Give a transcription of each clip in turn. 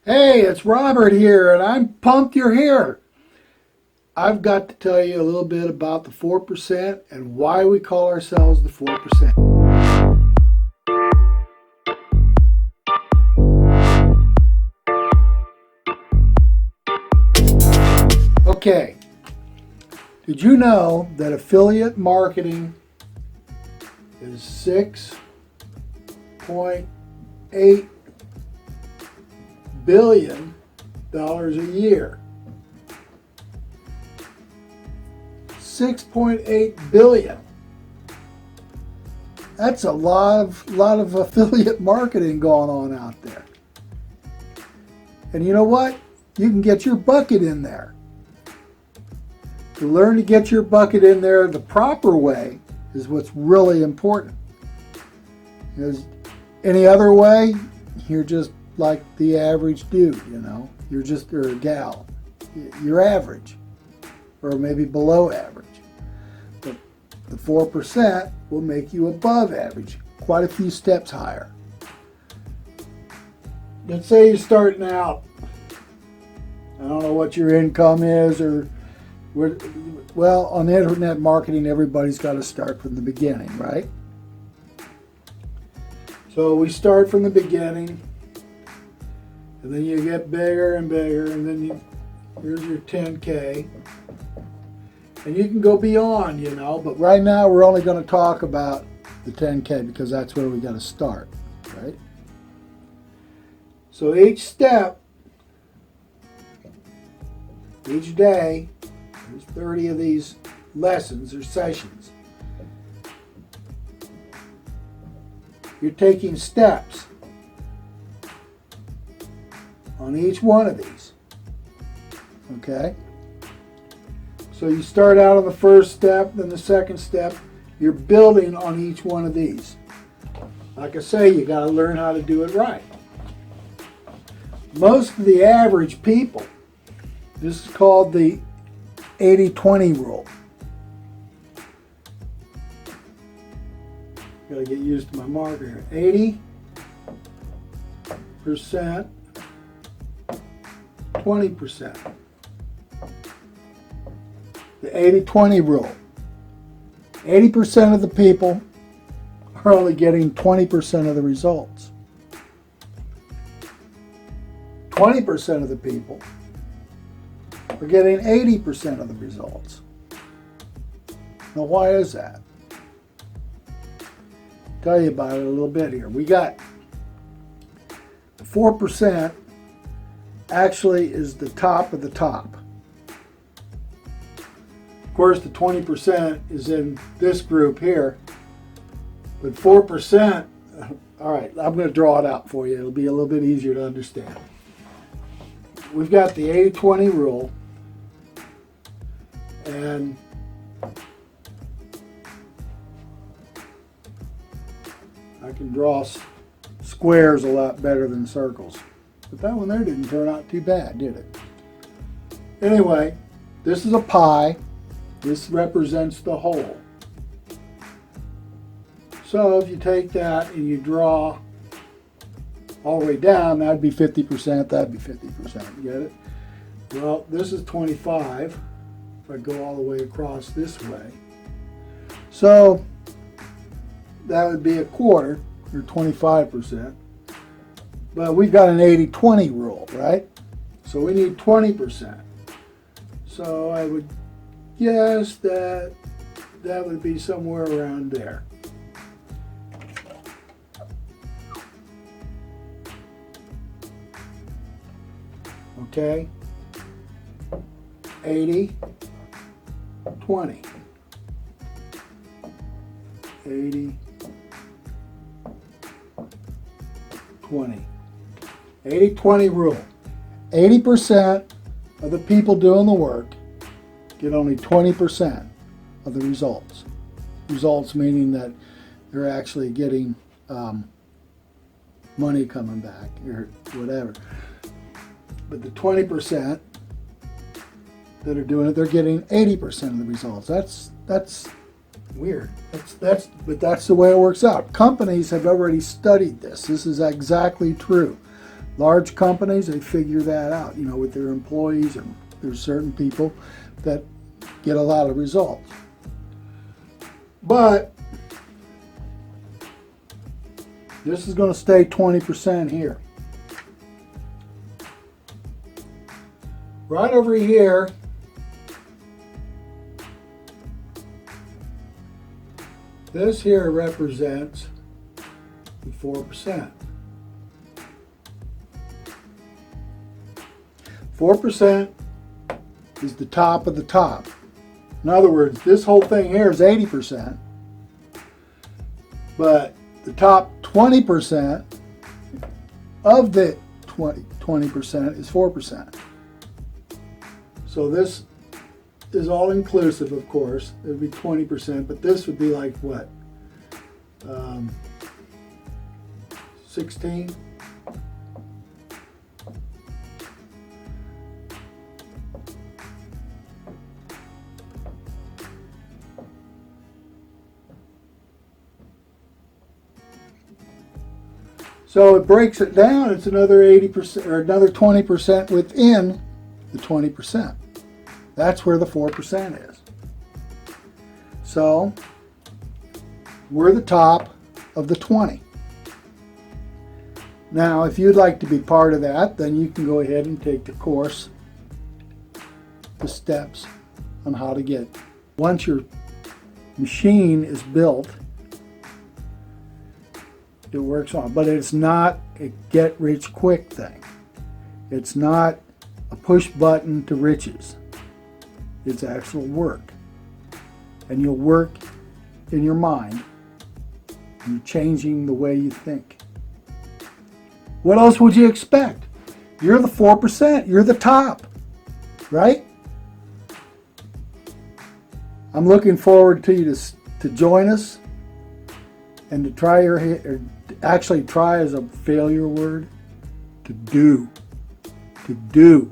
Hey, it's Robert here, and I'm pumped you're here. I've got to tell you a little bit about the 4% and why we call ourselves the 4%. Okay, did you know that affiliate marketing is $6.8 billion a year? 6.8 billion. That's a lot of affiliate marketing going on out there. And you know what? You can get your bucket in there. To learn to get your bucket in there the proper way is what's really important. Because any other way, you're just like the average dude, You're just or a gal. You're average, or maybe below average. But the 4% will make you above average, quite a few steps higher. Let's say you're starting out. I don't know what your income is, well, on internet marketing, everybody's got to start from the beginning, right? So we start from the beginning, and then you get bigger and bigger, and then here's your 10K. And you can go beyond, but right now we're only going to talk about the 10K because that's where we got to start, right? So each step, each day, there's 30 of these lessons or sessions. You're taking steps on each one of these, okay? So you start out on the first step, then the second step. You're building on each one of these. Like I say, you got to learn how to do it right. Most of the average people, this is called the 80-20 rule. Got to get used to my marker here. 80%, 20%. The 80-20 rule. 80% of the people are only getting 20% of the results. 20% of the people are getting 80% of the results. Now, why is that? I'll tell you about it a little bit here. We got the 4% actually is the top of the top. Of course, the 20% is in this group here, but 4%, all right, I'm going to draw it out for you. It'll be a little bit easier to understand. We've got the 80-20 rule, and I can draw squares a lot better than circles. But that one there didn't turn out too bad, did it? Anyway, this is a pie. This represents the whole. So if you take that and you draw all the way down, that'd be 50%, that'd be 50%. Get it? Well, this is 25. If I go all the way across this way. So that would be a quarter, or 25%. But we've got an 80-20 rule, right? So we need 20%. So I would guess that would be somewhere around there. Okay? 80, 20. 80, 20. 80-20 rule. 80% of the people doing the work get only 20% of the results. Results meaning that they're actually getting money coming back or whatever. But the 20% that are doing it, they're getting 80% of the results. That's weird. But that's the way it works out. Companies have already studied this. This is exactly true. Large companies, they figure that out, you know, with their employees, and there's certain people that get a lot of results. But this is going to stay 20% here. Right over here, this here represents the 4%. 4% is the top of the top. In other words, this whole thing here is 80%, but the top 20% of the 20% is 4%. So this is all inclusive, of course. It would be 20%, but this would be like what? 16? So it breaks it down. It's another 80% or another 20% within the 20%. That's where the 4% is. So we're the top of the 20. Now, if you'd like to be part of that, then you can go ahead and take the course, the steps on how to get. Once your machine is built, it works on, but it's not a get-rich-quick thing. It's not a push button to riches. It's actual work. And you'll work in your mind. You're changing the way you think. What else would you expect? You're the 4%. You're the top, right? I'm looking forward to you to join us and to try or actually try as a failure word, to do, to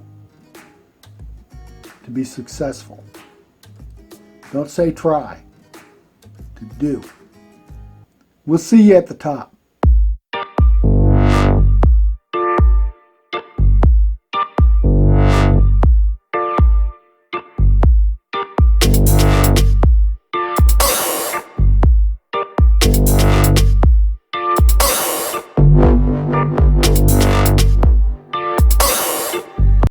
be successful. Don't say try, to do. We'll see you at the top.